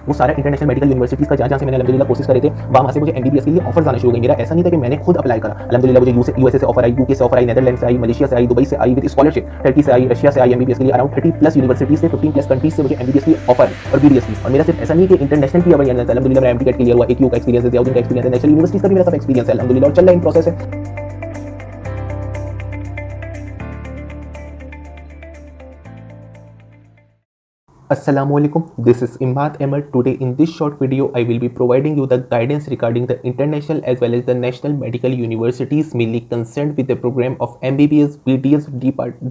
वो सारा international medical universities का जहाँ से मैंने अल्हम्दुलिल्लाह कोर्सेज करे थे वहाँ से मुझे एमबीबीएस के लिए ऑफर्स आना शुरू हो गए। मेरा ऐसा नहीं था कि मैंने खुद अप्लाई करा, अल्हम्दुलिल्लाह मुझे यूएसए से ऑफर आई, यूके से ऑफर आई, नेदरलैंड से आई, मलेशिया से आई, दुबई से आई विद स्कॉलरशिप, टर्की से आई, रशिया से आई एमबीबीएस के लिए। अराउंड 30+ यूनिवर्सिटीज से 15+ कंट्रीज से मुझे एमबीबीएस की ऑफर और बीडीएस की। और मेरा सिर्फ ऐसा नहीं कि इंटरनेशनल की अल्हम्दुलिल्लाह मेरा एमटीकेट क्लियर हुआ, एकयू का एक्सपीरियंस है, जियाउद्दीन का एक्सपीरियंस है, नेशनल यूनिवर्सिटीज का भी मेरा सब एक्सपीरियंस है अल्हम्दुलिल्लाह और चल रहा है, इन प्रोसेस है। Assalamualaikum, this is Imad Ahmed. Today in this short video I will be providing you the guidance regarding the international as well as the national medical universities mainly concerned with the program of MBBS, BDS,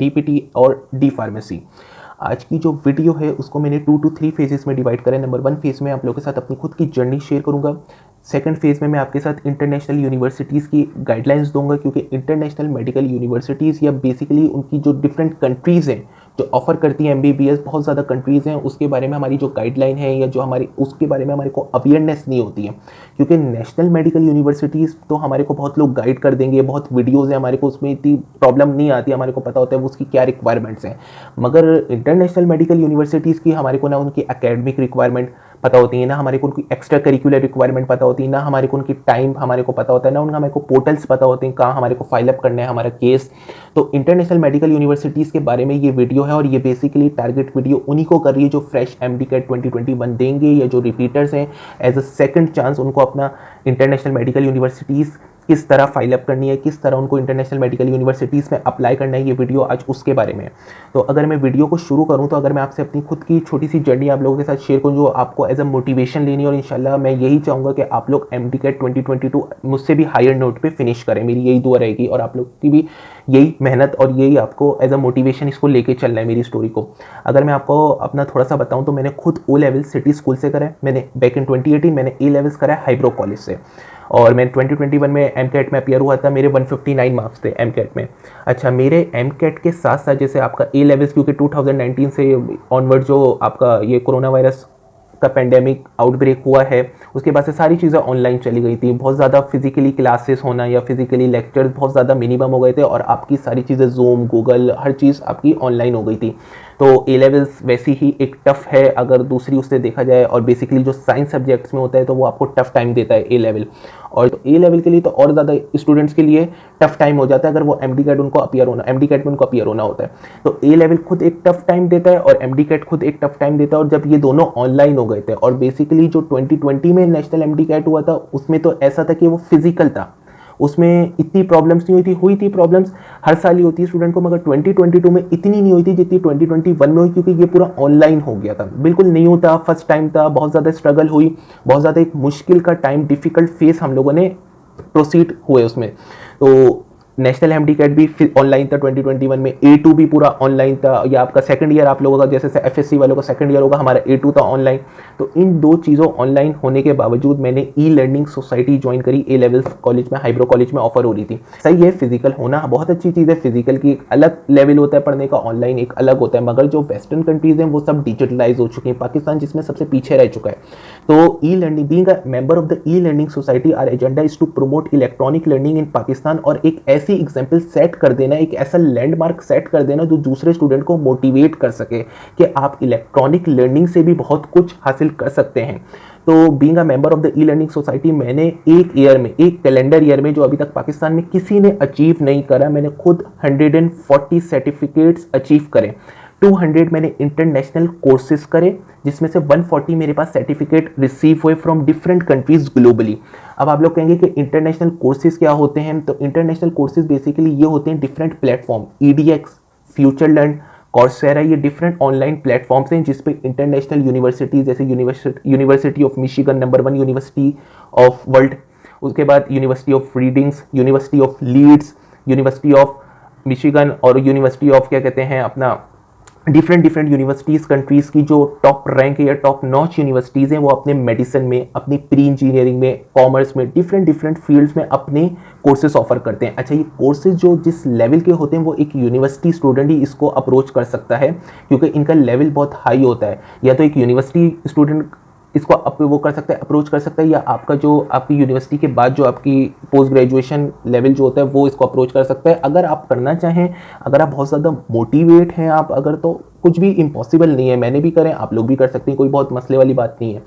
DPT और D Pharmacy। आज की जो video है उसको मैंने 2 to 3 phases में divide करा है। नंबर 1 फेज में आप लोगों के साथ अपनी खुद की जर्नी शेयर करूंगा। सेकंड फेज में मैं आपके साथ इंटरनेशनल यूनिवर्सिटीज़ की गाइडलाइंस दूंगा, क्योंकि इंटरनेशनल मेडिकल यूनिवर्सिटीज़ या बेसिकली उनकी जो डिफरेंट कंट्रीज़ हैं जो ऑफर करती हैं एमबीबीएस, बहुत ज़्यादा कंट्रीज़ हैं, उसके बारे में हमारी जो गाइडलाइन है या जो हमारी उसके बारे में हमारे को अवेयरनेस नहीं होती है। क्योंकि नेशनल मेडिकल यूनिवर्सिटीज़ तो हमारे को बहुत लोग गाइड कर देंगे, बहुत वीडियोज़ हैं, हमारे को उसमें इतनी प्रॉब्लम नहीं आती, हमारे को पता होता है वो उसकी क्या रिक्वायरमेंट्स हैं। मगर इंटरनेशनल मेडिकल यूनिवर्सिटीज़ की हमारे को ना उनकी एकेडमिक रिक्वायरमेंट पता होती है, ना हमारे को उनकी एक्स्ट्रा करिकुलर रिक्वायरमेंट पता होती है, ना हमारे को उनकी टाइम हमारे को पता होता है, ना उनका हमारे को पोर्टल्स पता होते हैं कहाँ हमारे को फाइल अप करना है हमारा केस। तो इंटरनेशनल मेडिकल यूनिवर्सिटीज़ के बारे में ये वीडियो है और ये बेसिकली टारगेट वीडियो उन्हीं को कर रही है जो फ्रेश एमडीकेट 2021 देंगे या जो रिपीटर्स हैं, एज अ सेकंड चांस उनको अपना इंटरनेशनल मेडिकल यूनिवर्सिटीज़ किस तरह फाइल अप करनी है, किस तरह उनको इंटरनेशनल मेडिकल यूनिवर्सिटीज़ में अप्लाई करना है, ये वीडियो आज उसके बारे में है। तो अगर मैं वीडियो को शुरू करूं तो अगर मैं आपसे अपनी खुद की छोटी सी जर्नी आप लोगों के साथ शेयर करूं जो आपको एज अ मोटिवेशन लेनी है, और इंशाल्लाह मैं यही चाहूँगा कि आप लोग एमडीकेट 2022 मुझसे भी हायर नोट पे फिनिश करें, मेरी यही दुआ रहेगी और आप लोग की भी यही मेहनत और यही आपको एज अ मोटिवेशन इसको लेके चलना है मेरी स्टोरी को। अगर मैं आपको अपना थोड़ा सा बताऊँ तो मैंने खुद ओ लेवल सिटी स्कूल से करा है, मैंने बैक इन 2018 मैंने ए लेवल्स करा है हाईब्रो कॉलेज से, और मैं 2021 में एमकेट में अपियर हुआ था, मेरे 159 मार्क्स थे एमकेट में। अच्छा, मेरे एमकेट के साथ साथ जैसे आपका ए लेवल्स, क्योंकि 2019 से ऑनवर्ड जो आपका ये कोरोना वायरस का पेंडेमिक आउटब्रेक हुआ है उसके बाद से सारी चीज़ें ऑनलाइन चली गई थी, बहुत ज़्यादा फिजिकली क्लासेस होना या फिजिकली लेक्चर्स बहुत ज़्यादा मिनिमम हो गए थे और आपकी सारी चीज़ें जूम गूगल हर चीज़ आपकी ऑनलाइन हो गई थी। तो ए लेवल्स वैसी ही एक टफ़ है अगर दूसरी उससे देखा जाए, और बेसिकली जो साइंस सब्जेक्ट्स में होता है तो वो आपको टफ टाइम देता है ए लेवल, और तो ए लेवल के लिए तो और ज़्यादा स्टूडेंट्स के लिए टफ टाइम हो जाता है अगर वो एमडीकेट उनको अपियर होना एमडीकेट में उनको अपियर होना होता है। तो ए लेवल खुद एक टफ टाइम देता है और एमडीकेट खुद एक टफ टाइम देता है, और जब ये दोनों ऑनलाइन हो गए थे और बेसिकली जो 2020 में नेशनल एमडीकेट हुआ था उसमें तो ऐसा था कि वो फिजिकल था, उसमें इतनी प्रॉब्लम्स नहीं हुई थी प्रॉब्लम्स हर साल ही होती है स्टूडेंट को, मगर 2022 में इतनी नहीं हुई थी जितनी 2021 में हुई, क्योंकि ये पूरा ऑनलाइन हो गया था, बिल्कुल न्यू था, फर्स्ट टाइम था, बहुत ज़्यादा स्ट्रगल हुई, बहुत ज़्यादा एक मुश्किल का टाइम डिफिकल्ट फेस हम लोगों ने प्रोसीड हुए उसमें। तो नेशनल एमडीकेट भी ऑनलाइन था 2021 में, A2 भी पूरा ऑनलाइन था, या आपका सेकंड ईयर आप लोगों का जैसे एफएससी वालों का सेकंड ईयर होगा, हमारा A2 था ऑनलाइन। तो इन दो चीज़ों ऑनलाइन होने के बावजूद मैंने ई लर्निंग सोसाइटी ज्वाइन करी ए लेवल कॉलेज में, हाईब्रो कॉलेज में ऑफर हो रही थी। सही है, फिजिकल होना बहुत अच्छी चीज़ है, फिजिकल की एक अलग लेवल होता है पढ़ने का, ऑनलाइन एक अलग होता है, मगर जो वेस्टर्न कंट्रीज हैं वो सब डिजिटलाइज हो चुकी हैं, पाकिस्तान जिसमें सबसे पीछे रह चुका है। तो e learning being a member of the e learning society our agenda is to promote electronic learning in Pakistan, और एक ऐसी एग्जाम्पल सेट कर देना, एक ऐसा लैंडमार्क सेट कर देना जो दूसरे स्टूडेंट को मोटिवेट कर सके कि आप इलेक्ट्रॉनिक लर्निंग से भी बहुत कुछ हासिल कर सकते हैं। तो being a member of the e learning society मैंने एक ईयर में, एक कैलेंडर ईयर में, जो अभी तक पाकिस्तान में किसी ने अचीव नहीं करा, मैंने खुद 140 सर्टिफिकेट्स अचीव करे। 200 मैंने इंटरनेशनल कोर्सेज करे, जिसमें से 140 मेरे पास सर्टिफिकेट रिसीव हुए फ्रॉम डिफरेंट कंट्रीज ग्लोबली। अब आप लोग कहेंगे कि इंटरनेशनल कोर्सेज क्या होते हैं, तो इंटरनेशनल कोर्सेज बेसिकली ये होते हैं different platform, EDX, future learn, Coursera, ये डिफरेंट ऑनलाइन प्लेटफॉर्म्स हैं जिस पे इंटरनेशनल यूनिवर्सिटीज जैसे university of Michigan number 1 university of world, उसके बाद university of Readings, university of Leeds, university of Michigan और यूनिवर्सिटी ऑफ क्या कहते हैं अपना डिफरेंट यूनिवर्सिटीज़ कंट्रीज़ की जो टॉप रैंक या टॉप नॉच यूनिवर्सिटीज़ हैं वो अपने मेडिसिन में, अपनी प्री इंजीनियरिंग में, कॉमर्स में, डिफरेंट फील्ड्स में अपने कोर्सेज ऑफर करते हैं। अच्छा, ये कोर्सेज जो जिस लेवल के होते हैं वो एक यूनिवर्सिटी स्टूडेंट ही इसको अप्रोच कर सकता है, क्योंकि इनका लेवल बहुत हाई होता है। या तो एक यूनिवर्सिटी स्टूडेंट इसको वो कर सकता है, अप्रोच कर सकता है, या आपका जो आपकी यूनिवर्सिटी के बाद जो आपकी पोस्ट ग्रेजुएशन लेवल जो होता है वो इसको अप्रोच कर सकता है। अगर आप करना चाहें, अगर आप बहुत ज़्यादा मोटिवेट हैं आप अगर, तो कुछ भी इम्पॉसिबल नहीं है, मैंने भी करें, आप लोग भी कर सकते हैं, कोई बहुत मसले वाली बात नहीं है।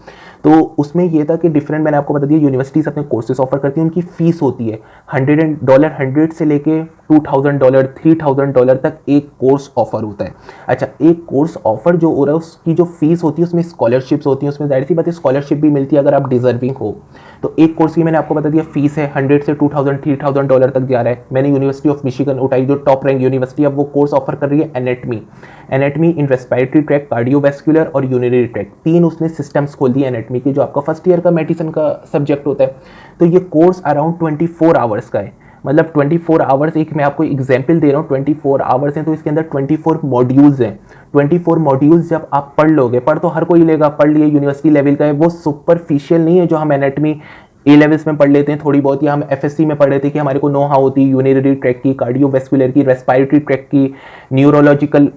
तो उसमें ये था कि डिफरेंट, मैंने आपको बता दिया, यूनिवर्सिटीज़ अपने कोर्सेज ऑफर करती हैं, उनकी फ़ीस होती है $100 से लेके $2,000 $3,000 तक एक कोर्स ऑफर होता है। अच्छा, एक कोर्स ऑफर जो हो रहा है उसकी जो फीस होती है उसमें स्कॉलरशिप्स होती हैं, उसमें जाहिर सी बात है स्कॉलरशिप भी मिलती है अगर आप डिजर्विंग हो। तो एक कोर्स की मैंने आपको बता दिया फीस है 100 से 2000 $3,000 तक जा रहा है। मैंने यूनिवर्सिटी ऑफ मिशिगन उठाई जो टॉप रैंक यूनिवर्सिटी, अब वो कोर्स ऑफर कर रही है एनेटमी इन रेस्पिरेटरी ट्रैक, कार्डियोवैस्कुलर और यूरिनरी ट्रैक, 3 उसने सिस्टम्स खोल दिए एनेटमी के, जो आपका फर्स्ट ईयर का मेडिसिन का सब्जेक्ट होता है। तो ये कोर्स अराउंड 24 आवर्स का है, मतलब 24 आवर्स, एक मैं आपको एग्जाम्पल दे रहा हूँ, 24 आवर्स हैं तो इसके अंदर 24 मॉड्यूल्स हैं। 24 मॉड्यूल्स जब आप पढ़ लोगे, पढ़ तो हर कोई लेगा, पढ़ लिए, यूनिवर्सिटी लेवल का है, वो सुपरफिशियल नहीं है जो हम एनेटमी ए लेवल्स में पढ़ लेते हैं थोड़ी बहुत, या हम एफएससी में पढ़ लेते हैं कि हमारे को नो हाउ होती है यूरिनरी ट्रैक की, कार्डियोवैस्कुलर की, रेस्पिरेटरी ट्रैक की, न्यूरोलॉजिकल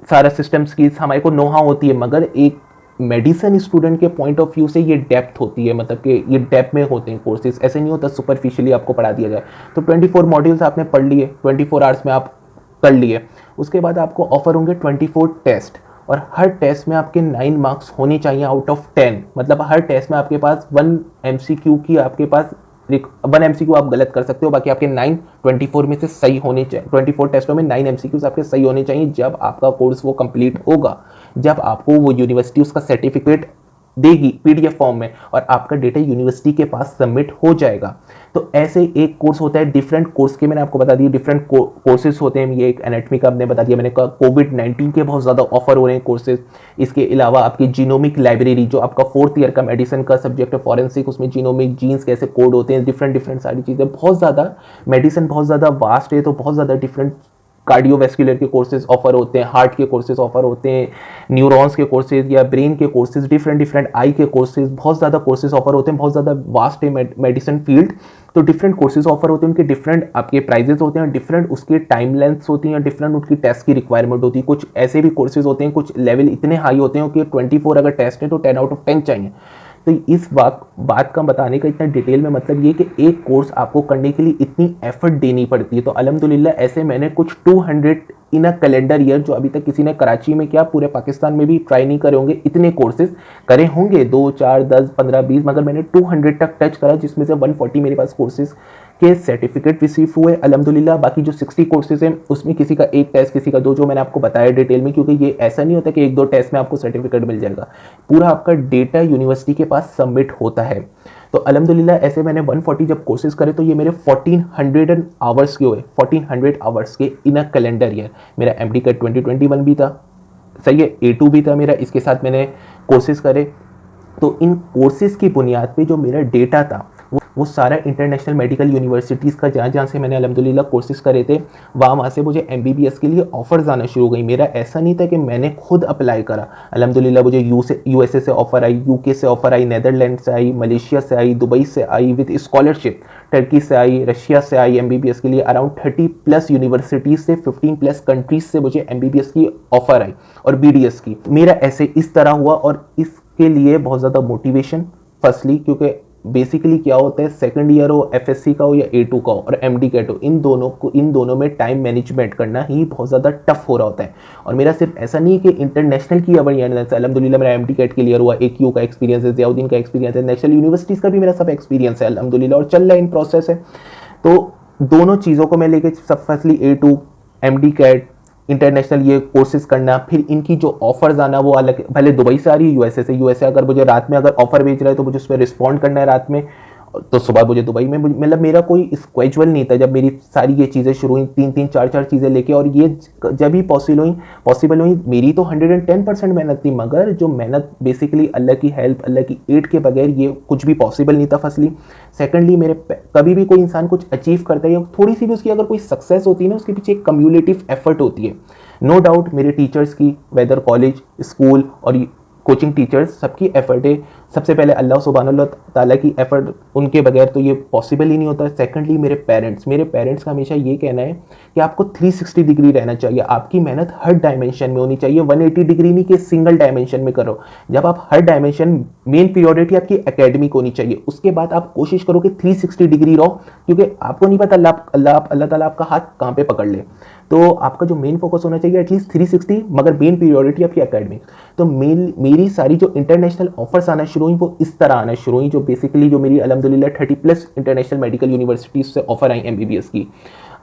सारा सिस्टम्स की हमारे को नो हाउ होती है। मगर एक मेडिसिन स्टूडेंट के पॉइंट ऑफ व्यू से ये डेप्थ होती है, मतलब कि ये डेप्थ में होते हैं कोर्सेज, ऐसे नहीं होता सुपरफिशियली आपको पढ़ा दिया जाए। तो 24 मॉड्यूल्स आपने पढ़ लिए, 24 आवर्स में आप कर लिए। उसके बाद आपको ऑफर होंगे 24 टेस्ट, और हर टेस्ट में आपके 9 मार्क्स होने चाहिए आउट ऑफ 10, मतलब हर टेस्ट में आपके पास 1 MCQ की आपके पास 1 MCQ आप गलत कर सकते हो, बाकी आपके 9 24 में से सही होने चाहिए। 24 टेस्टों में 9 MCQs आपके सही होने चाहिए जब आपका कोर्स वो कंप्लीट होगा, जब आपको वो यूनिवर्सिटी उसका सर्टिफिकेट देगी PDF फॉर्म में, और आपका डेटा यूनिवर्सिटी के पास सबमिट हो जाएगा। तो ऐसे एक कोर्स होता है, डिफरेंट कोर्स के मैंने आपको बता दिया, डिफरेंट कोर्सेज होते हैं। ये एक एनाटॉमी का आपने बता दिया, मैंने कहा कोविड-19 के बहुत ज़्यादा ऑफर हो रहे हैं कोर्सेज। इसके अलावा आपकी जीनोमिक लाइब्रेरी, जो आपका 4th ईयर का मेडिसिन का सब्जेक्ट है फॉरेंसिक, उसमें जीनोमिक, जीन्स कैसे कोड होते हैं, डिफरेंट सारी चीज़ें, बहुत ज़्यादा मेडिसिन बहुत ज़्यादा वास्ट है, तो बहुत ज़्यादा डिफरेंट कार्डियोवैस्कुलर के कोर्सेज ऑफर होते हैं, हार्ट के कोर्सेज ऑफर होते हैं, न्यूरॉन्स के कोर्सेज या ब्रेन के कोर्सेज, डिफरेंट आई के कोर्सेज, बहुत ज़्यादा कोर्सेज ऑफर होते हैं, बहुत ज़्यादा वास्ट है मेडिसिन फील्ड। तो डिफरेंट कोर्सेज ऑफर होते हैं, उनके डिफरेंट आपके प्राइजेस होते हैं, डिफरेंट उसके टाइम लेंथ्स होती हैं, डिफरेंट उनकी टेस्ट की रिक्वायरमेंट होती है। कुछ ऐसे भी कोर्सेज होते हैं, कुछ लेवल इतने हाई होते हैं कि 24 अगर टेस्ट है तो 10 आउट ऑफ 10 चाहिए। तो इस बात का बताने का इतना डिटेल में मतलब ये कि एक कोर्स आपको करने के लिए इतनी एफर्ट देनी पड़ती है। तो अल्हम्दुलिल्लाह ऐसे मैंने कुछ 200 इन अ कैलेंडर ईयर, जो अभी तक किसी ने कराची में क्या पूरे पाकिस्तान में भी ट्राई नहीं करे होंगे, इतने कोर्सेज करे होंगे, 2 4 10 15 20, मगर मैंने 200 तक टच करा, जिसमें से 140 मेरे पास कोर्सेज के सर्टिफिकेट रिसीव हुए अल्हम्दुलिल्लाह। बाकी जो 60 कोर्सेज हैं उसमें किसी का एक टेस्ट, किसी का दो, जो मैंने आपको बताया डिटेल में, क्योंकि ये ऐसा नहीं होता कि 1-2 टेस्ट में आपको सर्टिफिकेट मिल जाएगा, पूरा आपका डेटा यूनिवर्सिटी के पास सबमिट होता है। तो अल्हम्दुलिल्लाह ऐसे मैंने 140 जब कोर्सेज करे तो ये मेरे 1400 आवर्स के हुए, 1400 आवर्स के इन अ कैलेंडर ईयर। मेरा MD का 2021 भी था, सही है, A2 भी था मेरा, इसके साथ मैंने कोर्सेज करे। तो इन कोर्सेज की बुनियाद पे जो मेरा डेटा था वो सारा इंटरनेशनल मेडिकल यूनिवर्सिटीज़ का, जहाँ से मैंने अल्हम्दुलिल्लाह कोर्सेज करे थे, वहाँ से मुझे MBBS के लिए ऑफर्स आना शुरू हो गई। मेरा ऐसा नहीं था कि मैंने खुद अप्लाई करा, अल्हम्दुलिल्लाह मुझे USA से ऑफर आई, UK से ऑफर आई, नीदरलैंड से आई, मलेशिया से आई, दुबई से आई विद स्कॉलरशिप, टर्की से आई, रशिया से आई MBBS के लिए। अराउंड 30+ यूनिवर्सिटीज़ से 15+ कंट्रीज से मुझे MBBS की ऑफर आई और BDS की। मेरा ऐसे इस तरह हुआ, और इसके लिए बहुत ज़्यादा मोटिवेशन, फर्स्टली क्योंकि बेसिकली क्या होता है, सेकंड ईयर हो, FSC का हो या A2 का हो और MD कैट हो, इन दोनों में टाइम मैनेजमेंट करना ही बहुत ज़्यादा टफ हो रहा होता है। और मेरा सिर्फ ऐसा नहीं है कि इंटरनेशनल की अवेयरनेस, अल्हम्दुलिल्लाह मेरा MD कैट क्लियर हुआ, AQ का एक्सपीरियंस है, ज़ियाउद्दीन का एक्सपीरियंस है, नेशनल यूनिवर्सिटीज़ का भी मेरा सब एक्सपीरियंस है अल्हम्दुलिल्लाह, और चल रहा है, इन प्रोसेस है। तो दोनों चीज़ों को मैं लेके सब, firstly A2, MD CAT, international ये कोर्सेज करना, फिर इनकी जो ऑफर्स आना वो अलग, भले दुबई से आ रही है, USA से, USA अगर मुझे रात में अगर ऑफर भेज रहा है तो मुझे उस पर रिस्पॉन्ड करना है रात में, तो सुबह मुझे दुबई में, मतलब मेरा कोई स्केड्यूल नहीं था जब मेरी सारी ये चीज़ें शुरू हुई, 3-3 4-4 चीज़ें लेके, और ये जब ही पॉसिबल हुई मेरी तो 110% मेहनत थी, मगर जो मेहनत बेसिकली अल्लाह की हेल्प, अल्लाह की एड के बगैर ये कुछ भी पॉसिबल नहीं था फर्स्टली। सेकेंडली मेरे कभी भी कोई इंसान कुछ अचीव करता है या थोड़ी सी भी उसकी अगर कोई सक्सेस होती है ना, उसके पीछे एक कम्युलेटिव एफर्ट होती है। नो डाउट मेरे टीचर्स की, वेदर कॉलेज, स्कूल और कोचिंग टीचर्स, सबकी एफर्ट है। सबसे पहले अल्लाह सुब्हानहू ताला की एफर्ट, उनके बगैर तो ये पॉसिबल ही नहीं होता। सेकंडली मेरे पेरेंट्स का हमेशा ये कहना है कि आपको 360 डिग्री रहना चाहिए, आपकी मेहनत हर डायमेंशन में होनी चाहिए, 180 डिग्री नहीं कि सिंगल डायमेंशन में करो। जब आप हर डायमेंशन, मेन प्रियोरिटी आपकी एकेडमिक होनी चाहिए, उसके बाद आप कोशिश करो कि 360 डिग्री रहो, क्योंकि आपको नहीं पता अल्लाह ताला आपका हाथ कहाँ पे पकड़ ले। तो आपका जो मेन फोकस होना चाहिए एटलीस्ट 360, मगर मेन प्रायोरिटी आपकी एकेडमिक। तो मेरी सारी जो इंटरनेशनल ऑफर्स आना शुरू हुई वो इस तरह आना शुरू हुई, जो बेसिकली जो मेरी अल्हम्दुलिल्लाह 30+ इंटरनेशनल मेडिकल यूनिवर्सिटीज से ऑफर आई एमबीबीएस की।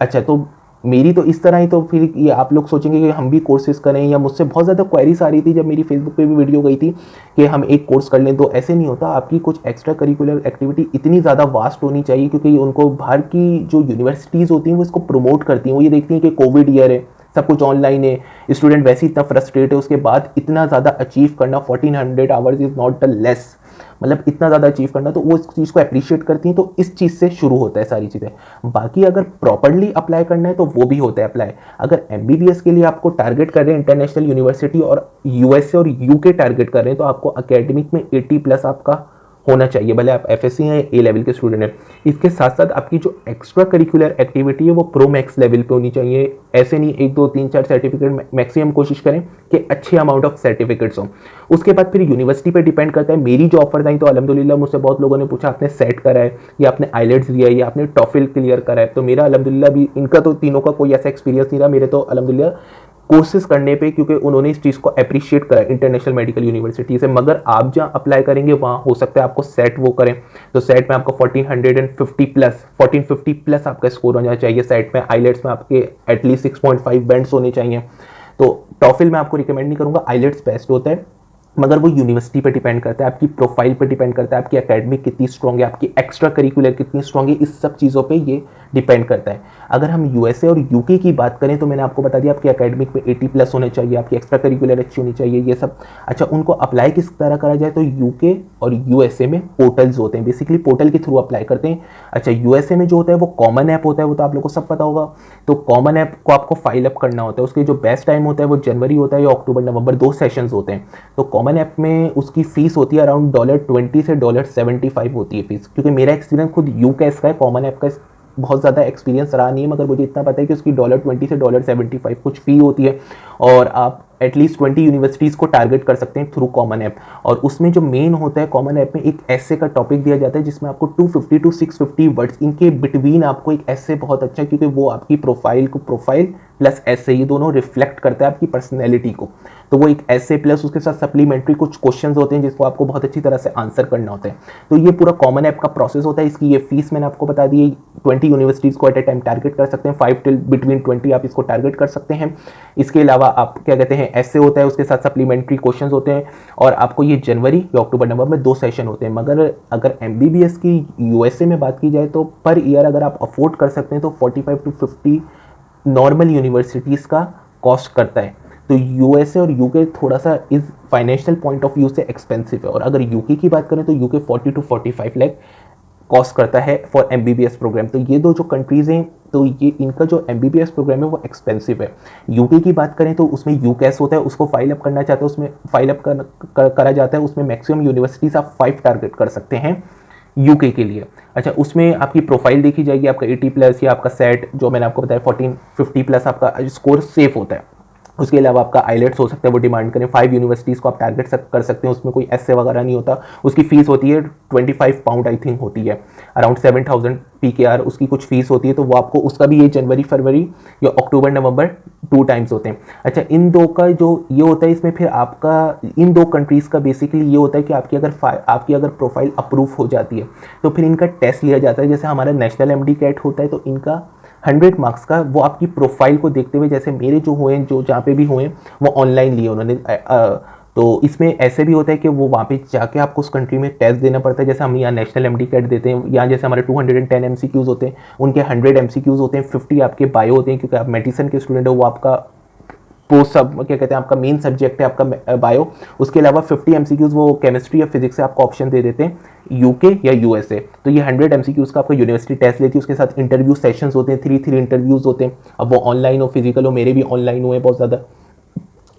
अच्छा, तो मेरी तो इस तरह ही, तो फिर ये आप लोग सोचेंगे कि हम भी कोर्सेज करें, या मुझसे बहुत ज़्यादा क्वेरीज आ रही थी जब मेरी फेसबुक पे भी वीडियो गई थी कि हम एक कोर्स कर लें। तो ऐसे नहीं होता, आपकी कुछ एक्स्ट्रा करिकुलर एक्टिविटी इतनी ज़्यादा वास्ट होनी चाहिए, क्योंकि उनको बाहर की जो यूनिवर्सिटीज़ होती हैं वो इसको प्रमोट करती हैं। वो ये देखती हैं कि कोविड ईयर है, सब कुछ ऑनलाइन है, स्टूडेंट वैसे ही इतना फ्रस्ट्रेट है, उसके बाद इतना ज़्यादा अचीव करना 1400 hours is not the less, मतलब इतना ज़्यादा अचीव करना, तो वो इस चीज़ को अप्रिशिएट करती हैं। तो इस चीज़ से शुरू होता है सारी चीज़ें। बाकी अगर प्रॉपरली अप्लाई करना है तो वो भी होता है अप्लाई। अगर एमबीबीएस के लिए आपको टारगेट कर रहे हैं इंटरनेशनल यूनिवर्सिटी और यूएसए और यूके टारगेट कर रहे हैं, तो आपको अकेडमिक में 80+ आपका होना चाहिए, भले आप एफएससी या ए लेवल के स्टूडेंट हैं। इसके साथ साथ आपकी जो एक्स्ट्रा करिकुलर एक्टिविटी है वो प्रो मैक्स लेवल पे होनी चाहिए। ऐसे नहीं 1 2 3 4 सर्टिफिकेट, मैक्सिमम कोशिश करें कि अच्छे अमाउंट ऑफ सर्टिफिकेट्स हों। उसके बाद फिर यूनिवर्सिटी पे डिपेंड करता है। मेरी जो ऑफर्स आई तो अल्हम्दुलिल्लाह मुझसे बहुत लोगों ने पूछा आपने सेट करा है या आपने आइलेट्स दिया है या आपने टॉफिल क्लियर करा है, तो मेरा अल्हम्दुलिल्लाह भी, इनका तो तीनों का कोई ऐसा एक्सपीरियंस नहीं रहा, मेरे तो अल्हम्दुलिल्लाह कोर्सेज करने पे, क्योंकि उन्होंने इस चीज़ को अप्रिशिएट करा इंटरनेशनल मेडिकल यूनिवर्सिटी से। मगर आप जहाँ अप्लाई करेंगे वहाँ हो सकता है आपको सेट वो करें, तो सेट में आपको 1450+ आपका स्कोर होना चाहिए सेट में। आइलेट्स में आपके एटलीस्ट 6.5 बैंड्स होने चाहिए। तो टॉफिल में आपको रिकमेंड नहीं करूँगा, आइलेट्स बेस्ट होता है, मगर वो यूनिवर्सिटी पे डिपेंड करता है, आपकी प्रोफाइल पे डिपेंड करता है, आपकी एकेडमिक कितनी स्ट्रॉन्ग है, आपकी एक्स्ट्रा करिकुलर कितनी स्ट्रॉन्ग है, इस सब चीज़ों पे ये डिपेंड करता है। अगर हम यूएसए और यूके की बात करें तो मैंने आपको बता दिया आपकी एकेडमिक में 80+ होने चाहिए, आपकी एक्स्ट्रा करिकुलर अच्छी होनी चाहिए, ये सब। अच्छा, उनको अप्लाई किस तरह करा जाए, तो यूके और यूएसए में पोर्टल्स होते हैं, बेसिकली पोर्टल के थ्रू अप्लाई करते हैं। अच्छा, यूएसए में जो होता है वो कॉमन ऐप होता है, वो तो आप लोगों को सब पता होगा। तो कॉमन ऐप को आपको फाइल अप करना होता है, उसके जो बेस्ट टाइम होता है वो जनवरी होता है या अक्टूबर नवंबर, 2 सेशंस होते हैं। तो कॉमन ऐप में उसकी फीस होती है अराउंड $20 से $75 होती है फीस, क्योंकि मेरा एक्सपीरियंस खुद यूकेएस का है, कॉमन ऐप का बहुत ज़्यादा एक्सपीरियंस रहा नहीं है, मगर मुझे इतना पता है कि उसकी $20 से $75 कुछ फ़ी होती है, और आप एटलीस्ट 20 यूनिवर्सिटीज़ को टारगेट कर सकते हैं थ्रू कॉमन ऐप। और उसमें जो मेन होता है कॉमन ऐप में, एक ऐसे का टॉपिक दिया जाता है जिसमें आपको 250 to 650 वर्ड्स, इनके बिटवीन आपको एक ऐसे बहुत अच्छा है, क्योंकि वो आपकी प्रोफाइल प्लस ऐसे, ये दोनों रिफ्लेक्ट करता है आपकी पर्सनैलिटी को। तो वो एक ऐसे प्लस उसके साथ सप्लीमेंट्री कुछ क्वेश्चंस होते हैं जिसको आपको बहुत अच्छी तरह से आंसर करना होता है। तो ये पूरा कॉमन ऐप का प्रोसेस होता है। इसकी ये फीस मैंने आपको बता दी, 20 यूनिवर्सिटीज़ को एट ए टाइम टारगेट कर सकते हैं, 5 till between 20 आप इसको टारगेट कर सकते हैं। इसके अलावा आप क्या कहते हैं, ऐसे होता है, उसके साथ सप्लीमेंट्री क्वेश्चंस होते हैं, और आपको ये जनवरी या अक्टूबर नवंबर में 2 सेशन होते हैं। मगर अगर एमबीबीएस की यूएसए में बात की जाए तो पर ईयर अगर आप अफोर्ड कर सकते हैं तो 45 to 50 नॉर्मल यूनिवर्सिटीज़ का कॉस्ट करता है। तो यूएसए और यूके थोड़ा सा इस फाइनेंशियल पॉइंट ऑफ व्यू से एक्सपेंसिव है। और अगर यूके की बात करें तो यूके 40 to 45 लाख कॉस्ट करता है फॉर एमबीबीएस प्रोग्राम। तो ये दो जो कंट्रीज़ हैं, तो ये इनका जो एमबीबीएस प्रोग्राम है वो एक्सपेंसिव है। यूके की बात करें तो उसमें यूकेएस होता है, उसको फाइल अप करना चाहते हैं, उसमें फाइल अप करा जाता है। उसमें मैक्सिमम यूनिवर्सिटीज़ आप 5 टारगेट कर सकते हैं यूके के लिए। अच्छा, उसमें आपकी प्रोफाइल देखी जाएगी, आपका 80+ या आपका सेट जो मैंने आपको बताया 1450+ आपका स्कोर सेफ होता है। उसके अलावा आपका आइलेट्स हो सकता है वो डिमांड करें, 5 यूनिवर्सिटीज़ को आप टारगेट कर सकते हैं, उसमें कोई ऐसे वगैरह नहीं होता। उसकी फ़ीस होती है 25 पाउंड आई थिंक होती है, अराउंड 7000 PKR उसकी कुछ फीस होती है। तो वो आपको उसका भी ये जनवरी फरवरी या अक्टूबर नवंबर 2 टाइम्स होते हैं। अच्छा, इन दो का जो ये होता है, इसमें फिर आपका इन 2 कंट्रीज़ का बेसिकली ये होता है कि आपकी अगर प्रोफाइल अप्रूव हो जाती है तो फिर इनका टेस्ट लिया जाता है। जैसे हमारा नेशनल MD कैट होता है, तो इनका 100 मार्क्स का वो आपकी प्रोफाइल को देखते हुए, जैसे मेरे जो हुए जो जहाँ पे भी हुए वो ऑनलाइन लिए उन्होंने। तो इसमें ऐसे भी होता है कि वो वहाँ पे जाके आपको उस कंट्री में टेस्ट देना पड़ता है। जैसे हम यहाँ नेशनल MD कैट देते हैं, यहाँ जैसे हमारे 210 MCQs होते हैं, उनके 100 MCQs होते हैं, 50 आपके बायो होते हैं, क्योंकि आप मेडिसिन के स्टूडेंट हो, वो आपका पोस्ट सब क्या कहते हैं आपका मेन सब्जेक्ट है आपका बायो। उसके अलावा 50 MCQs वो केमिस्ट्री या फिजिक्स से आपको ऑप्शन दे देते हैं, यूके या यूएसए। तो ये 100 MCQs का आपका यूनिवर्सिटी टेस्ट लेती है, उसके साथ इंटरव्यू सेशंस होते हैं, 3 इंटरव्यूज होते हैं। अब वो ऑनलाइन हो फिजिकल हो, मेरे भी ऑनलाइन हुए बहुत ज़्यादा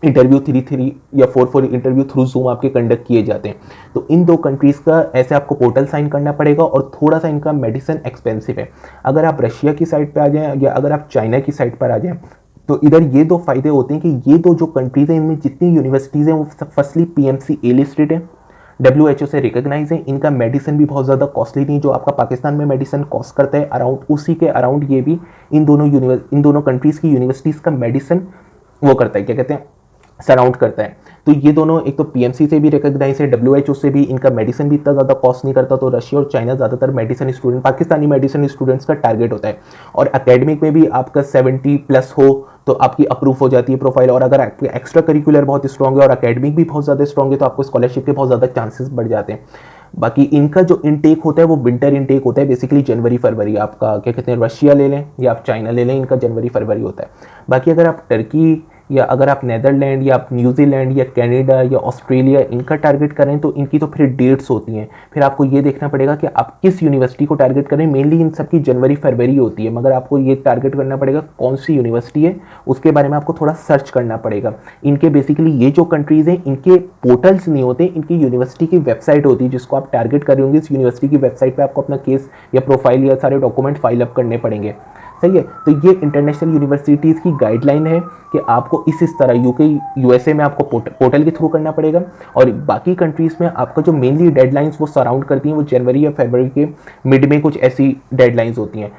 इंटरव्यू, 3 या 4 इंटरव्यू थ्रू जूम आपके कंडक्ट किए जाते हैं। तो इन 2 कंट्रीज़ का ऐसे आपको पोर्टल साइन करना पड़ेगा, और थोड़ा सा इनका मेडिसिन एक्सपेंसिव है। अगर आप रशिया की साइड पर आ जाएँ या अगर आप चाइना की साइड पर आ जाएँ, तो इधर ये 2 फायदे होते हैं कि ये 2 जो कंट्रीज़ हैं इनमें जितनी यूनिवर्सिटीज़ हैं वो फर्स्टली PMC A लिस्टेड है, WHO से रिकॉग्नाइज है। इनका मेडिसिन भी बहुत ज़्यादा कॉस्टली नहीं, जो आपका पाकिस्तान में मेडिसिन कॉस्ट करता है अराउंड, उसी के अराउंड ये भी इन दोनों कंट्रीज़ की यूनिवर्सिटीज़ का मेडिसिन वो करता है, क्या कहते हैं, सराउंड करता है। तो ये दोनों एक तो PMC से भी रिकॉग्नाइज है, WHO से भी, इनका मेडिसिन भी इतना ज़्यादा कॉस्ट नहीं करता। तो रशिया और चाइना ज़्यादातर medicine student, Pakistani medicine students का टारगेट होता है। और एकेडमिक में भी आपका 70+ हो तो आपकी अप्रूव हो जाती है प्रोफाइल। और अगर आपके एक्स्ट्रा करिकुलर बहुत स्ट्रॉन्ग है और एकेडमिक भी बहुत ज़्यादा स्ट्रॉन्ग है तो आपको स्कॉलरशिप के बहुत ज़्यादा चांसेस बढ़ जाते हैं। बाकी इनका जो इनटेक होता है वो विंटर इनटेक होता है, बेसिकली जनवरी फरवरी। आपका क्या कहते हैं, रशिया ले लें या आप चाइना ले लें, इनका जनवरी फरवरी होता है। बाकी अगर आप टर्की या अगर आप नेदरलैंड या आप न्यूजीलैंड या कनाडा या ऑस्ट्रेलिया इनका टारगेट करें तो इनकी तो फिर डेट्स होती हैं। फिर आपको ये देखना पड़ेगा कि आप किस यूनिवर्सिटी को टारगेट करें। मेनली इन सब की जनवरी फरवरी होती है, मगर आपको ये टारगेट करना पड़ेगा कौन सी यूनिवर्सिटी है, उसके बारे में आपको थोड़ा सर्च करना पड़ेगा। इनके बेसिकली ये जो कंट्रीज़ हैं इनके पोर्टल्स नहीं होते, इनकी यूनिवर्सिटी की वेबसाइट होती है जिसको आप टारगेट कर रहे होंगे। इस यूनिवर्सिटी की वेबसाइट पर आपको अपना केस या प्रोफाइल या सारे डॉक्यूमेंट फाइल अप करने पड़ेंगे, सही है। तो ये इंटरनेशनल यूनिवर्सिटीज़ की गाइडलाइन है कि आपको इस तरह UK USA में आपको पोर्टल के थ्रू करना पड़ेगा। और बाकी कंट्रीज़ में आपका जो मेनली डेडलाइंस वो सराउंड करती हैं वो जनवरी या फरवरी के मिड में कुछ ऐसी डेडलाइंस होती हैं।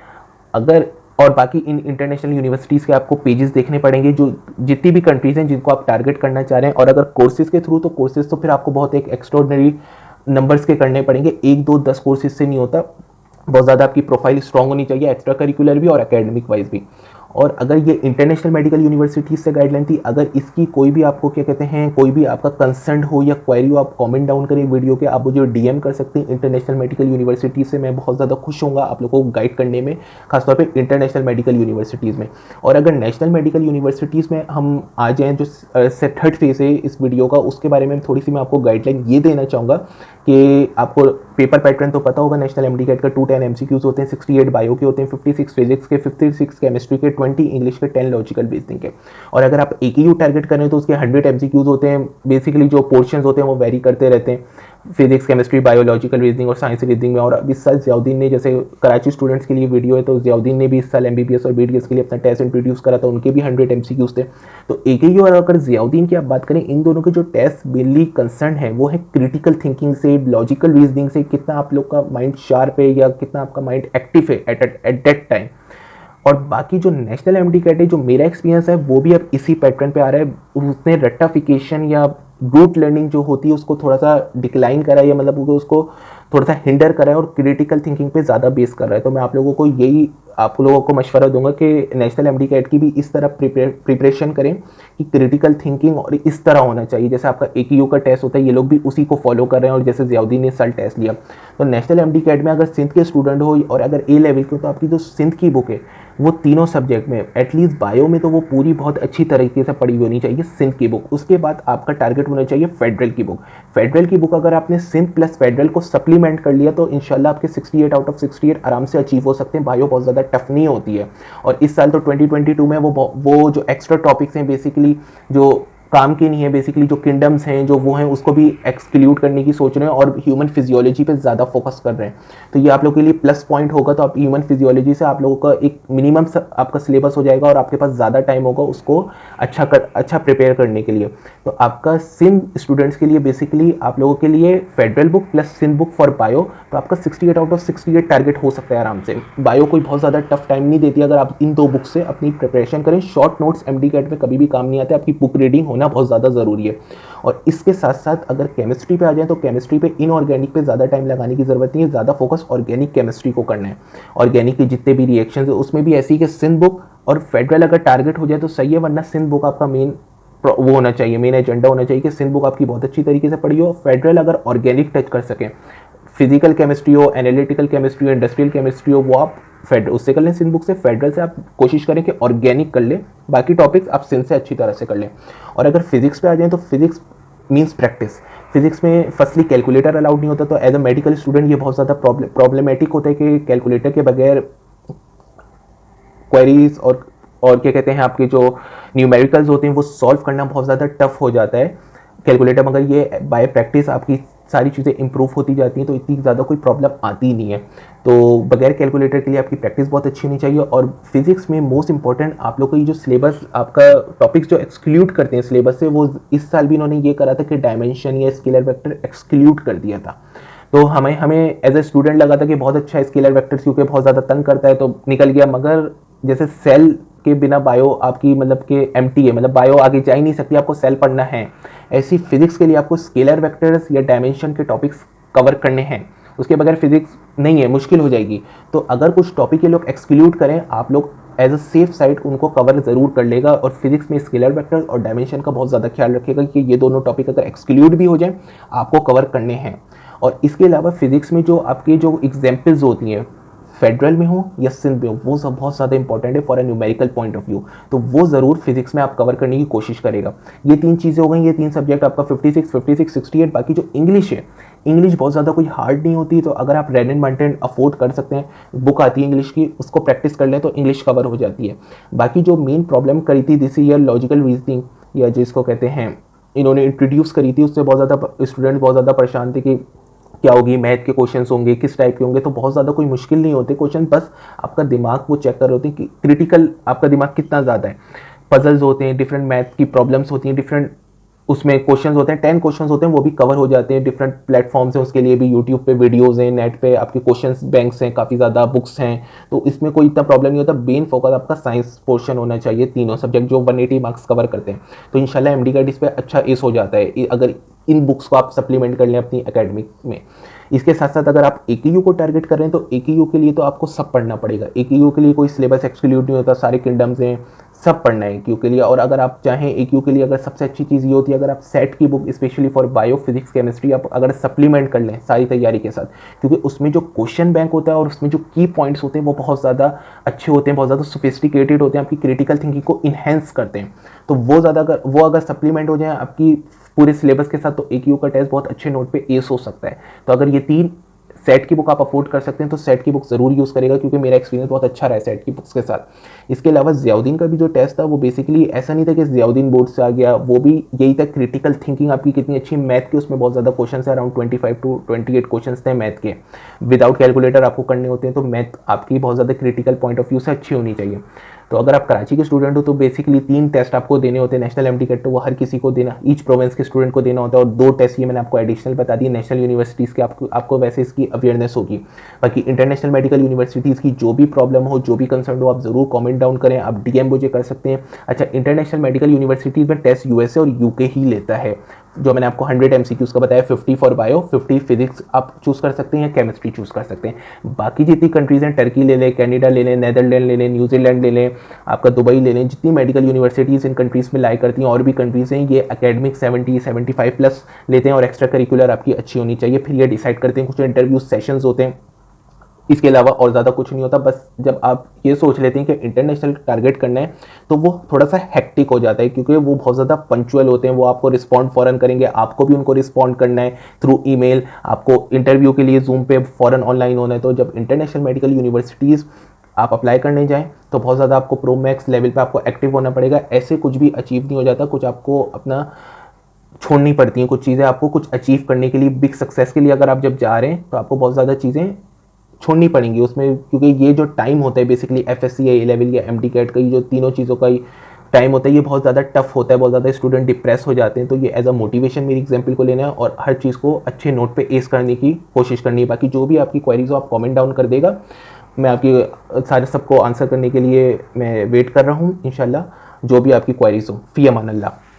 अगर और बाकी इन इंटरनेशनल यूनिवर्सिटीज़ के आपको पेजेस देखने पड़ेंगे जो जितनी भी कंट्रीज़ हैं जिनको आप टारगेट करना चाह रहे हैं। और अगर कोर्सेज़ के थ्रू तो कोर्सेज़ तो फिर आपको बहुत एक एक्स्ट्रॉर्डिनरी नंबर्स के करने पड़ेंगे, 1 2 10 कोर्सेज से नहीं होता। बहुत ज़्यादा आपकी प्रोफाइल स्ट्रांग होनी चाहिए, एक्स्ट्रा करिकुलर भी और एकेडमिक वाइज भी। और अगर ये इंटरनेशनल मेडिकल यूनिवर्सिटीज से गाइडलाइन थी, अगर इसकी कोई भी आपको क्या कहते हैं, कोई भी आपका कंसर्न हो या क्वेरी हो, आप कमेंट डाउन करें वीडियो के, आप मुझे DM कर सकते हैं। इंटरनेशनल मेडिकल यूनिवर्सिटीज़ से मैं बहुत ज़्यादा खुश होऊंगा आप लोगों को गाइड करने में, खासतौर पर इंटरनेशनल मेडिकल यूनिवर्सिटीज़ में। और अगर नेशनल मेडिकल यूनिवर्सिटीज़ में हम आ जाएँ, जो थर्ड फेज है इस वीडियो का, उसके बारे में थोड़ी सी मैं आपको गाइडलाइन ये देना चाहूँगा कि आपको पेपर पैटर्न तो पता होगा। नेशनल MD-CAT का 210 MCQs होते हैं, 68 बायो के होते हैं, 56 फिजिक्स के, 56 केमिस्ट्री के, 20 इंग्लिश के, 10 लॉजिकल रीजनिंग के। और अगर आप AKU टारगेट करें तो उसके 100 MCQs होते हैं। बेसिकली जो पोर्शंस होते हैं वो वेरी करते रहते हैं, फिजिक्स, केमिस्ट्री, बायोलॉजिकल रीजनिंग और साइंस रीजनिंग में। और अब इस साल ज़ियाउद्दीन ने, जैसे कराची स्टूडेंट्स के लिए वीडियो है, तो ज़ियाउद्दीन ने भी इस साल MBBS और BDS के लिए अपना टेस्ट इंट्रोड्यूस करा था, उनके भी 100 MCQs थे। तो AKU और अगर ज़ियाउद्दीन की आप बात करें, इन दोनों के जो टेस्ट मेनली कंसर्न है वो है क्रिटिकल थिंकिंग से, लॉजिकल रीजनिंग से, कितना आप लोग का माइंड शार्प है या कितना आपका माइंड एक्टिव है एट दैट टाइम। और बाकी जो नेशनल MD-CAT है, जो मेरा एक्सपीरियंस है वो भी अब इसी पैटर्न पे आ रहा है। उसने रट्टाफिकेशन या ब्रूट लर्निंग जो होती है उसको थोड़ा सा डिक्लाइन करा है, या मतलब उसको थोड़ा सा हिंडर करा है और क्रिटिकल थिंकिंग पे ज़्यादा बेस कर रहा है। तो मैं आप लोगों को मशवरा दूंगा कि नेशनल MD-CAT की भी इस तरह प्रिपरेशन करें कि क्रिटिकल थिंकिंग और इस तरह होना चाहिए। जैसे आपका AKU का टेस्ट होता है, ये लोग भी उसी को फॉलो कर रहे हैं। और जैसे ज़ियाउद्दीन ने सल टेस्ट लिया, तो नेशनल MD-CAT में अगर सिंध के स्टूडेंट हो और अगर A लेवल के हो, तो आपकी जो सिंध की बुक है वो तीनों सब्जेक्ट में, एटलीस्ट बायो में तो वो पूरी बहुत अच्छी तरीके से पढ़ी होनी चाहिए सिंध की बुक। उसके बाद आपका टारगेट होना चाहिए फेडरल की बुक। फेडरल की बुक अगर आपने सिंध प्लस फेडरल को सप्लीमेंट कर लिया तो इंशाल्लाह आपके 68 आउट ऑफ 68 आराम से अचीव हो सकते हैं। बायो बहुत ज़्यादा टफ नहीं होती है। और इस साल तो 2022 में वो जो एक्स्ट्रा टॉपिक्स हैं बेसिकली जो काम की नहीं है, बेसिकली जो किंगडम्स हैं जो वो हैं उसको भी एक्सक्लूड करने की सोच रहे हैं और ह्यूमन फिजियोलॉजी पे ज़्यादा फोकस कर रहे हैं। तो ये आप लोगों के लिए प्लस पॉइंट होगा। तो आप ह्यूमन फिजियोलॉजी से आप लोगों का एक मिनिमम आपका सिलेबस हो जाएगा और आपके पास ज़्यादा टाइम होगा उसको अच्छा प्रिपेयर करने के लिए। तो आपका सिंध स्टूडेंट्स के लिए बेसिकली आप लोगों के लिए federal book plus Sindh book for bio, तो आपका 68 आउट ऑफ 68 टारगेट हो सकता है आराम से। बायो कोई बहुत ज़्यादा टफ टाइम नहीं देती अगर आप इन दो बुक से अपनी प्रिपरेशन करें। शॉर्ट नोट्स MD-CAT में कभी भी काम नहीं आते, आपकी बुक रीडिंग होना बहुत ज़्यादा ज़रूरी है। और इसके साथ साथ अगर केमिस्ट्री पे आ जाए तो केमिस्ट्री पे इनऑर्गेनिक पे ज़्यादा टाइम लगाने की ज़रूरत नहीं है, ज़्यादा फोकस ऑर्गेनिक केमिस्ट्री को करना है। ऑर्गेनिक के जितने भी रिएक्शन है उसमें भी ऐसी कि सिंध बुक और फेडरल अगर टारगेट हो जाए तो सही है, वरना सिंध बुक आपका मेन वो होना चाहिए, मेन एजेंडा होना चाहिए कि सिंध बुक आपकी बहुत अच्छी तरीके से पढ़ी हो। फेडरल अगर ऑर्गेनिक टच कर सकें, फिजिकल केमिस्ट्री हो, एनालिटिकल केमिस्ट्री हो, इंडस्ट्रियल केमिस्ट्री हो, वो आप फेडरल उससे कर लें। सिंध बुक से, फेडरल से आप कोशिश करें कि ऑर्गेनिक कर लें, बाकी टॉपिक्स आप सिंध से अच्छी तरह से कर लें। और अगर फिजिक्स पे आ जाएं तो फिजिक्स मीन्स प्रैक्टिस। फिजिक्स में फर्स्टली कैलकुलेटर अलाउड नहीं होता, तो एज अ मेडिकल स्टूडेंट ये बहुत ज़्यादा प्रॉब्लमेटिक होता है कि कैलकुलेटर के बगैर क्वेरीज और क्या कहते हैं आपके जो न्यूमेरिकल्स होते हैं वो सॉल्व करना बहुत ज़्यादा टफ हो जाता है कैलकुलेटर। मगर ये बाय प्रैक्टिस आपकी सारी चीज़ें इंप्रूव होती जाती हैं, तो इतनी ज़्यादा कोई प्रॉब्लम आती नहीं है। तो बगैर कैलकुलेटर के लिए आपकी प्रैक्टिस बहुत अच्छी होनी चाहिए। और फिजिक्स में मोस्ट इंपॉर्टेंट आप लोग का ये जो सिलेबस, आपका टॉपिक्स जो एक्सक्लूड करते हैं सिलेबस से, वो इस साल भी इन्होंने ये करा था कि डायमेंशन या स्केलर वेक्टर एक्सक्लूड कर दिया था। तो हमें एज ए स्टूडेंट लगा था कि बहुत अच्छा है स्केलर वेक्टर्स, क्योंकि बहुत ज़्यादा तंग करता है, तो निकल गया। मगर जैसे सेल के बिना बायो आपकी मतलब कि एम्प्टी है, मतलब बायो आगे जा ही नहीं सकती, आपको सेल पढ़ना है। ऐसी फिजिक्स के लिए आपको स्केलर वेक्टर्स या डायमेंशन के टॉपिक्स कवर करने हैं, उसके बगैर फिजिक्स नहीं है, मुश्किल हो जाएगी। तो अगर कुछ टॉपिक ये लोग एक्सक्लूड करें, आप लोग एज अ सेफ साइड उनको कवर ज़रूर कर लेगा। और फिजिक्स में स्केलर वेक्टर और डायमेंशन का बहुत ज़्यादा ख्याल रखिएगा कि ये दोनों टॉपिक अगर एक्सक्लूड भी हो जाए, आपको कवर करने हैं। और इसके अलावा फिजिक्स में जो आपकी जो एग्जाम्पल्स होती हैं, फेडरल में हो या सिंध में हो, वो सब बहुत ज़्यादा इंपॉर्टेंट है for a numerical point of view. तो वो ज़रूर फिजिक्स में आप कवर करने की कोशिश करेगा। ये 3 चीज़ें हो गई, ये 3 सब्जेक्ट आपका 56, 56, 68। बाकी जो इंग्लिश है, इंग्लिश बहुत ज़्यादा कोई हार्ड नहीं होती, तो अगर आप रेड एंड मार्टिन अफोर्ड कर सकते हैं, बुक आती है इंग्लिश की, उसको प्रैक्टिस कर लें तो इंग्लिश कवर हो जाती है। बाकी जो मेन प्रॉब्लम करी थी दिस ईयर लॉजिकल रीजनिंग, या जिसको कहते हैं इन्होंने इंट्रोड्यूस करी थी, उससे बहुत ज़्यादा स्टूडेंट बहुत ज़्यादा परेशान थे कि क्या होगी, मैथ के क्वेश्चंस होंगे, किस टाइप के होंगे। तो बहुत ज़्यादा कोई मुश्किल नहीं होते क्वेश्चन, बस आपका दिमाग वो चेक कर रहे होते हैं कि क्रिटिकल आपका दिमाग कितना ज़्यादा है। पजल्स होते हैं, डिफरेंट मैथ की प्रॉब्लम्स होती हैं, डिफरेंट उसमें क्वेश्चंस होते हैं, 10 क्वेश्चंस होते हैं, वो भी कवर हो जाते हैं। डिफरेंट प्लेटफॉर्म्स हैं उसके लिए भी, यूट्यूब पे वीडियोस हैं, नेट पे आपके क्वेश्चंस बैंक्स हैं, काफ़ी ज़्यादा बुक्स हैं। तो इसमें कोई इतना प्रॉब्लम नहीं होता। मेन फोकस आपका साइंस पोर्शन होना चाहिए, तीनों सब्जेक्ट जो 180 मार्क्स कवर करते हैं। तो इंशाल्लाह एमडी का इस पर अच्छा एस हो जाता है अगर इन बुक्स को आप सप्लीमेंट कर लें अपनी एकेडमिक में। इसके साथ साथ अगर आप एकेयू को टारगेट कर रहे हैं, तो एकेयू के लिए तो आपको सब पढ़ना पड़ेगा। एकेयू के लिए कोई सिलेबस एक्सक्लूड नहीं होता, सारे किंगडम्स हैं, सब पढ़ना है एकेयू के लिए। और अगर आप चाहें एकेयू के लिए, अगर सबसे अच्छी चीज़ ये होती है, अगर आप सेट की book specially for bio physics chemistry आप अगर सप्लीमेंट कर लें सारी तैयारी के साथ, क्योंकि उसमें जो क्वेश्चन बैंक होता है और उसमें जो की पॉइंट्स होते हैं वो बहुत ज़्यादा अच्छे होते हैं, बहुत ज़्यादा सोफिस्टिकेटेड होते हैं, आपकी क्रिटिकल थिंकिंग को इन्हेंस करते हैं। तो वो अगर सप्लीमेंट हो जाए आपकी पूरे सिलेबस के साथ, तो एकेयू का टेस्ट बहुत अच्छे नोट पे एस हो सकता है। तो अगर ये 3 सेट की बुक आप अफोर्ड कर सकते हैं तो सेट की बुक ज़रूर यूज़ करेगा, क्योंकि मेरा एक्सपीरियंस बहुत अच्छा रहा है सेट की बुक्स के साथ। इसके अलावा ज़ियाउद्दीन का भी जो टेस्ट था वो बेसिकली ऐसा नहीं था कि ज़ियाउद्दीन बोर्ड से आ गया, वो भी यही था क्रिटिकल थिंकिंग आपकी कितनी अच्छी। मैथ के उसमें बहुत ज़्यादा क्वेश्चन है, अराउंड 25 to 28 क्वेश्चन थे मैथ के, विदाउट कैलकुलेटर आपको करने होते हैं। तो मैथ आपकी बहुत ज़्यादा क्रिटिकल पॉइंट ऑफ व्यू से अच्छी होनी चाहिए। तो अगर आप कराची के स्टूडेंट हो तो बेसिकली 3 टेस्ट आपको देने होते हैं। नेशनल एमडी कैट तो वो हर किसी को देना, ईच प्रोविंस के स्टूडेंट को देना होता है। और 2 टेस्ट ये मैंने आपको एडिशनल बता दिए नेशनल यूनिवर्सिटीज़ के, आपको वैसे इसकी अवेयरनेस होगी। बाकी इंटरनेशनल मेडिकल यूनिवर्सिटीज़ की जो भी प्रॉब्लम हो, जो भी कंसर्न हो, आप ज़रूर कमेंट डाउन करें, आप डीएम मुझे कर सकते हैं। अच्छा, इंटरनेशनल मेडिकल यूनिवर्सिटीज़ में टेस्ट यूएसए और यूके ही लेता है। जो मैंने आपको 100 एमसीक्यूज़ का बताया, 50 फॉर बायो, 50 फिजिक्स आप चूज़ कर सकते हैं या केमिस्ट्री चूज़ कर सकते हैं। बाकी जितनी कंट्रीज़ हैं, टर्की ले लें, कनाडा ले लें, नेदरलैंड ले लें, न्यूजीलैंड ले लें, आपका दुबई ले लें, जितनी मेडिकल यूनिवर्सिटीज़ इन कंट्रीज़ में लाई करती हैं, और भी कंट्रीज़ हैं, ये एकेडमिक 70-75 प्लस लेते हैं और एक्स्ट्रा करिकुलर आपकी अच्छी होनी चाहिए। फिर ये डिसाइड करते हैं, कुछ इंटरव्यू सेशंस होते हैं, इसके अलावा और ज़्यादा कुछ नहीं होता। बस जब आप ये सोच लेते हैं कि इंटरनेशनल टारगेट करना है, तो वो थोड़ा सा हेक्टिक हो जाता है, क्योंकि वो बहुत ज़्यादा पंक्चुअल होते हैं, वो आपको रिस्पॉन्ड फ़ौरन करेंगे, आपको भी उनको रिस्पॉन्ड करना है थ्रू ईमेल, आपको इंटरव्यू के लिए जूम पे फ़ौरन ऑनलाइन होना है। तो जब इंटरनेशनल मेडिकल यूनिवर्सिटीज़ आप अप्लाई करने जाएं तो बहुत ज़्यादा आपको प्रो मैक्स लेवल पे आपको एक्टिव होना पड़ेगा। ऐसे कुछ भी अचीव नहीं हो जाता, कुछ आपको अपना छोड़नी पड़ती हैं, कुछ चीज़ें आपको कुछ अचीव करने के लिए, बिग सक्सेस के लिए अगर आप जब जा रहे हैं तो आपको बहुत ज़्यादा चीज़ें छोड़नी पड़ेंगी उसमें, क्योंकि ये जो टाइम होता है बेसिकली एफएससी या ए लेवल या एमडी कैट का, ये जो तीनों चीज़ों का ही टाइम होता है, ये बहुत ज़्यादा टफ होता है, बहुत ज़्यादा स्टूडेंट डिप्रेस हो जाते हैं। तो ये एज अ मोटिवेशन मेरी एग्जांपल को लेना है और हर चीज़ को अच्छे नोट पे एस करने की कोशिश करनी है। बाकी जो भी आपकी क्वेरीज हो आप कमेंट डाउन कर देगा, मैं आपकी सारे सबको आंसर करने के लिए मैं वेट कर रहा हूँ इंशाल्लाह, जो भी आपकी क्वेरीज हो। फ़ी अमान अल्लाह।